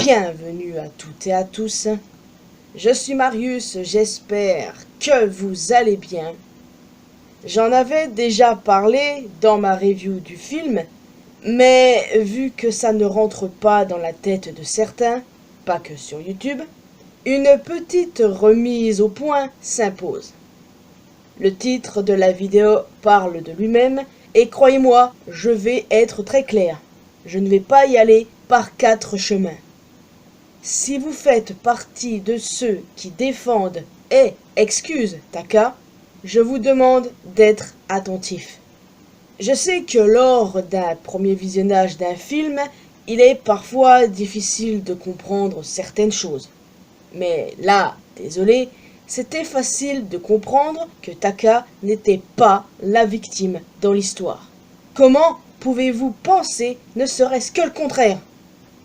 Bienvenue à toutes et à tous. Je suis Marius, j'espère que vous allez bien. J'en avais déjà parlé dans ma review du film, mais vu que ça ne rentre pas dans la tête de certains, pas que sur YouTube, une petite remise au point s'impose. Le titre de la vidéo parle de lui-même et croyez-moi, je vais être très clair. Je ne vais pas y aller par 4 chemins. Si vous faites partie de ceux qui défendent et excusent Taka, je vous demande d'être attentif. Je sais que lors d'un premier visionnage d'un film, il est parfois difficile de comprendre certaines choses. Mais là, désolé, c'était facile de comprendre que Taka n'était pas la victime dans l'histoire. Comment pouvez-vous penser ne serait-ce que le contraire?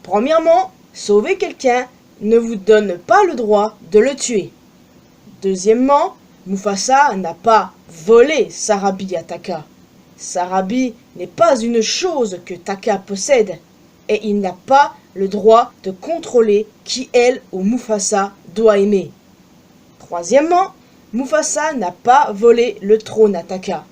Premièrement, sauver quelqu'un ne vous donne pas le droit de le tuer. Deuxièmement, Mufasa n'a pas volé Sarabi à Taka. Sarabi n'est pas une chose que Taka possède et il n'a pas le droit de contrôler qui elle ou Mufasa doit aimer. Troisièmement, Mufasa n'a pas volé le trône à Taka.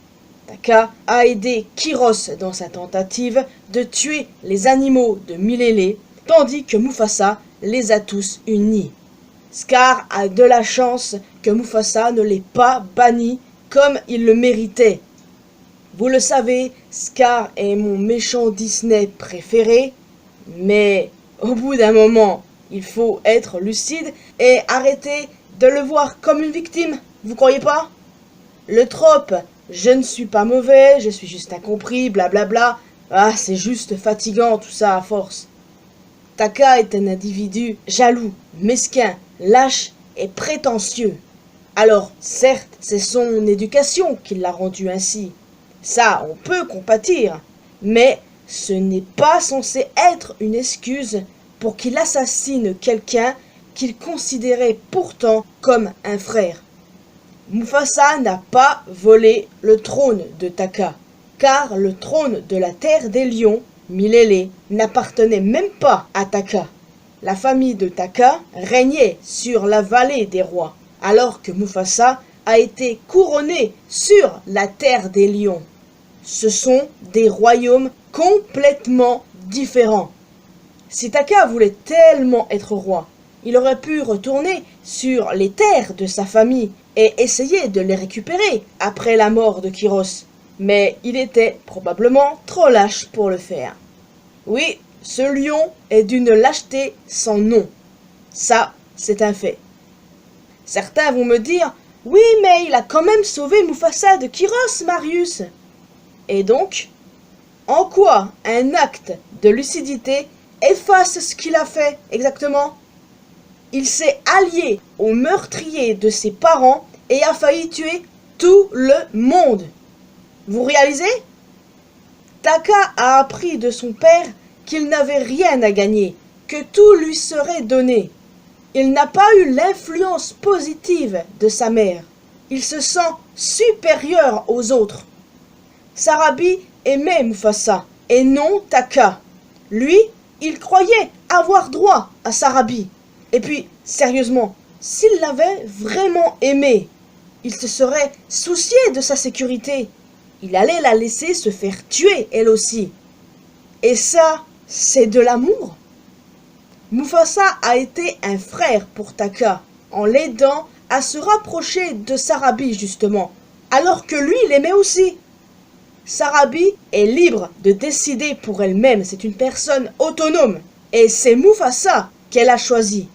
Taka a aidé Kiros dans sa tentative de tuer les animaux de Milele, tandis que Mufasa les a tous unis. Scar a de la chance que Mufasa ne l'ait pas banni comme il le méritait. Vous le savez, Scar est mon méchant Disney préféré, mais au bout d'un moment, il faut être lucide et arrêter de le voir comme une victime, vous croyez pas? Le trope « je ne suis pas mauvais, je suis juste incompris, blablabla », c'est juste fatigant tout ça à force. Taka est un individu jaloux, mesquin, lâche et prétentieux. Alors, certes, c'est son éducation qui l'a rendu ainsi. Ça, on peut compatir, mais ce n'est pas censé être une excuse pour qu'il assassine quelqu'un qu'il considérait pourtant comme un frère. Mufasa n'a pas volé le trône de Taka, car le trône de la terre des lions, Milele, n'appartenait même pas à Taka. La famille de Taka régnait sur la vallée des rois, alors que Mufasa a été couronné sur la terre des lions. Ce sont des royaumes complètement différents. Si Taka voulait tellement être roi, il aurait pu retourner sur les terres de sa famille et essayer de les récupérer après la mort de Kiros. Mais il était probablement trop lâche pour le faire. Oui, ce lion est d'une lâcheté sans nom. Ça, c'est un fait. Certains vont me dire « Oui, mais il a quand même sauvé Mufasa de Kiros, Marius !» Et donc, en quoi un acte de lucidité efface ce qu'il a fait exactement? Il s'est allié au meurtrier de ses parents et a failli tuer tout le monde. Vous réalisez? Taka a appris de son père qu'il n'avait rien à gagner, que tout lui serait donné. Il n'a pas eu l'influence positive de sa mère. Il se sent supérieur aux autres. Sarabi aimait Mufasa et non Taka. Lui, il croyait avoir droit à Sarabi. Et puis, sérieusement, s'il l'avait vraiment aimé, il se serait soucié de sa sécurité. Il allait la laisser se faire tuer, elle aussi. Et ça, c'est de l'amour. Mufasa a été un frère pour Taka, en l'aidant à se rapprocher de Sarabi justement, alors que lui l'aimait aussi. Sarabi est libre de décider pour elle-même, c'est une personne autonome, et c'est Mufasa qu'elle a choisi.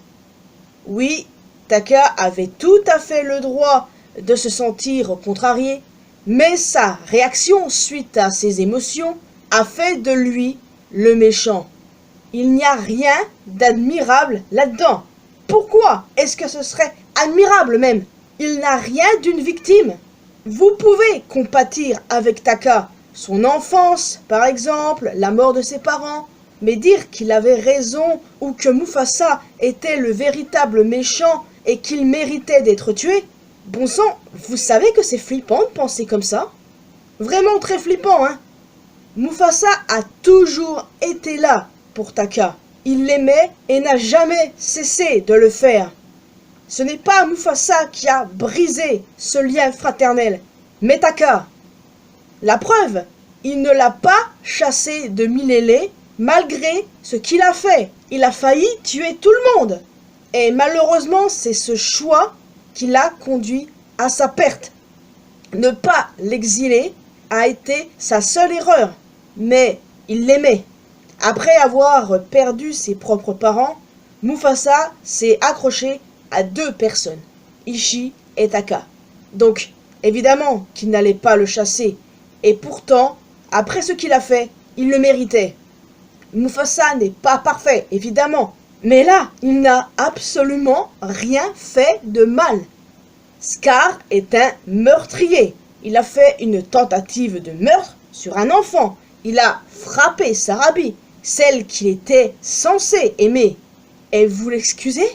Oui, Taka avait tout à fait le droit de se sentir contrarié, mais sa réaction suite à ses émotions a fait de lui le méchant. Il n'y a rien d'admirable là-dedans. Pourquoi est-ce que ce serait admirable même? Il n'a rien d'une victime. Vous pouvez compatir avec Taka, son enfance par exemple, la mort de ses parents, mais dire qu'il avait raison ou que Mufasa était le véritable méchant et qu'il méritait d'être tué, bon sang, vous savez que c'est flippant de penser comme ça? Vraiment très flippant, hein? Mufasa a toujours été là pour Taka. il l'aimait et n'a jamais cessé de le faire. Ce n'est pas Mufasa qui a brisé ce lien fraternel, mais Taka. La preuve, il ne l'a pas chassé de Milele malgré ce qu'il a fait. Il a failli tuer tout le monde. Et malheureusement, c'est ce choix qui l'a conduit à sa perte. Ne pas l'exiler a été sa seule erreur, mais il l'aimait. Après avoir perdu ses propres parents, Mufasa s'est accroché à 2 personnes, Ishi et Taka. Donc, évidemment qu'il n'allait pas le chasser, et pourtant, après ce qu'il a fait, il le méritait. Mufasa n'est pas parfait, évidemment, mais là, il n'a absolument rien fait de mal. Scar est un meurtrier. Il a fait une tentative de meurtre sur un enfant. Il a frappé Sarabi, celle qu'il était censé aimer. Et vous l'excusez?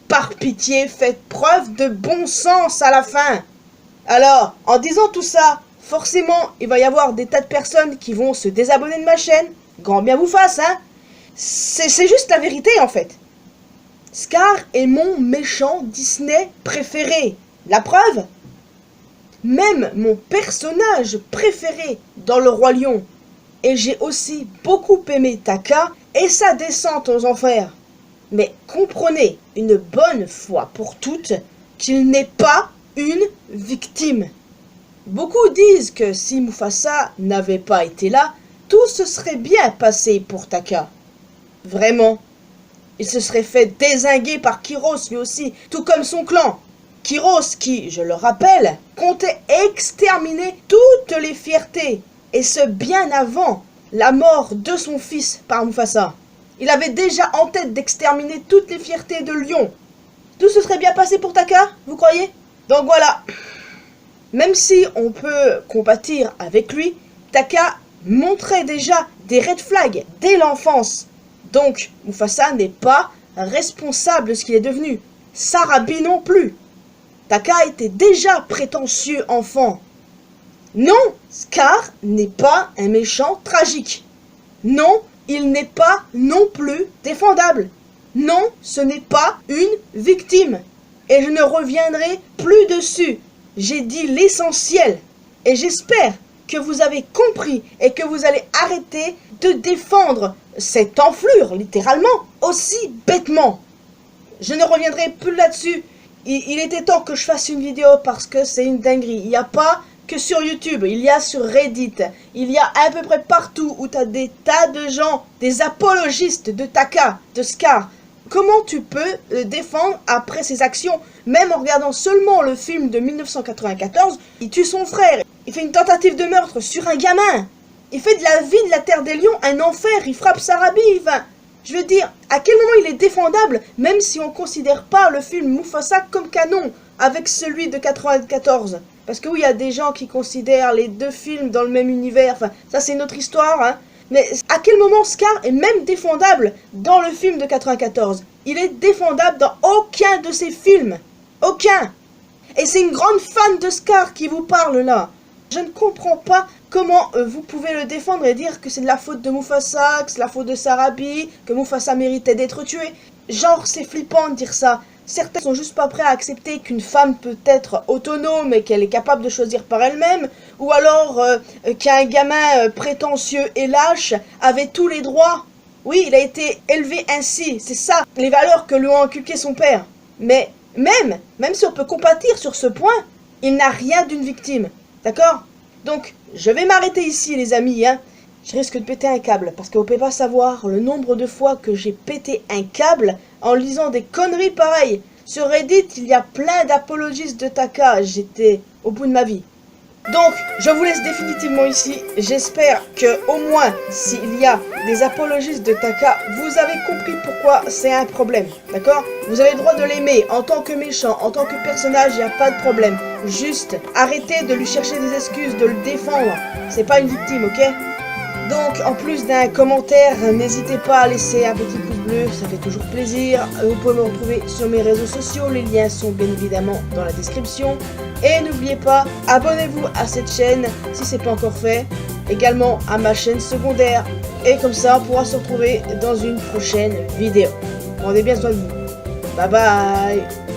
Par pitié, faites preuve de bon sens à la fin. Alors, en disant tout ça, forcément, il va y avoir des tas de personnes qui vont se désabonner de ma chaîne. Grand bien vous fasse, hein. C'est juste la vérité, en fait. Scar est mon méchant Disney préféré. La preuve? Même mon personnage préféré dans Le Roi Lion. Et j'ai aussi beaucoup aimé Taka et sa descente aux enfers. Mais comprenez une bonne fois pour toutes qu'il n'est pas une victime. Beaucoup disent que si Mufasa n'avait pas été là, tout se serait bien passé pour Taka. Vraiment. Il se serait fait dézinguer par Kyros lui aussi, tout comme son clan. Kyros qui, je le rappelle, comptait exterminer toutes les fiertés, et ce bien avant la mort de son fils par Mufasa. Il avait déjà en tête d'exterminer toutes les fiertés de Lion. Tout se serait bien passé pour Taka, vous croyez? Donc voilà. Même si on peut compatir avec lui, Taka montrait déjà des red flags dès l'enfance. Donc Mufasa n'est pas responsable de ce qu'il est devenu. Sarabi non plus. Taka était déjà prétentieux enfant. Non, Scar n'est pas un méchant tragique. Non, il n'est pas non plus défendable. Non, ce n'est pas une victime. Et je ne reviendrai plus dessus. J'ai dit l'essentiel. Et j'espère que vous avez compris et que vous allez arrêter de défendre cette enflure, littéralement, aussi bêtement. Je ne reviendrai plus là-dessus. Il était temps que je fasse une vidéo parce que c'est une dinguerie. Il n'y a pas que sur YouTube, il y a sur Reddit, il y a à peu près partout où tu as des tas de gens, des apologistes de Taka, de Scar. Comment tu peux le défendre après ses actions? Même en regardant seulement le film de 1994, il tue son frère, il fait une tentative de meurtre sur un gamin. Il fait de la vie de la Terre des Lions un enfer, il frappe Sarabi, enfin... Je veux dire, à quel moment il est défendable, même si on ne considère pas le film Mufasa comme canon, avec celui de 94. Parce que oui, il y a des gens qui considèrent les 2 films dans le même univers, enfin, ça c'est une autre histoire, hein. Mais à quel moment Scar est même défendable dans le film de 94? Il est défendable dans aucun de ses films. Aucun. Et c'est une grande fan de Scar qui vous parle là. Je ne comprends pas comment vous pouvez le défendre et dire que c'est de la faute de Mufasa, que c'est la faute de Sarabi, que Mufasa méritait d'être tué. Genre, c'est flippant de dire ça. Certains sont juste pas prêts à accepter qu'une femme peut être autonome et qu'elle est capable de choisir par elle-même. Ou alors qu'un gamin prétentieux et lâche avait tous les droits. Oui, il a été élevé ainsi, c'est ça, les valeurs que lui ont inculquées son père. Mais même si on peut compatir sur ce point, il n'a rien d'une victime. D'accord? Donc, je vais m'arrêter ici, les amis, hein. Je risque de péter un câble, parce que vous ne pouvez pas savoir le nombre de fois que j'ai pété un câble en lisant des conneries pareilles. Sur Reddit, il y a plein d'apologistes de Taka, j'étais au bout de ma vie. Donc, je vous laisse définitivement ici. J'espère que, au moins, s'il y a des apologistes de Taka, vous avez compris pourquoi c'est un problème. D'accord? Vous avez le droit de l'aimer en tant que méchant, en tant que personnage, il n'y a pas de problème. Juste, arrêtez de lui chercher des excuses, de le défendre. C'est pas une victime, ok? Donc, en plus d'un commentaire, n'hésitez pas à laisser un petit pouce bleu, ça fait toujours plaisir. Vous pouvez me retrouver sur mes réseaux sociaux, les liens sont bien évidemment dans la description. Et n'oubliez pas, abonnez-vous à cette chaîne si ce n'est pas encore fait. Également à ma chaîne secondaire, Et comme ça, on pourra se retrouver dans une prochaine vidéo. Prenez bien soin de vous. Bye bye.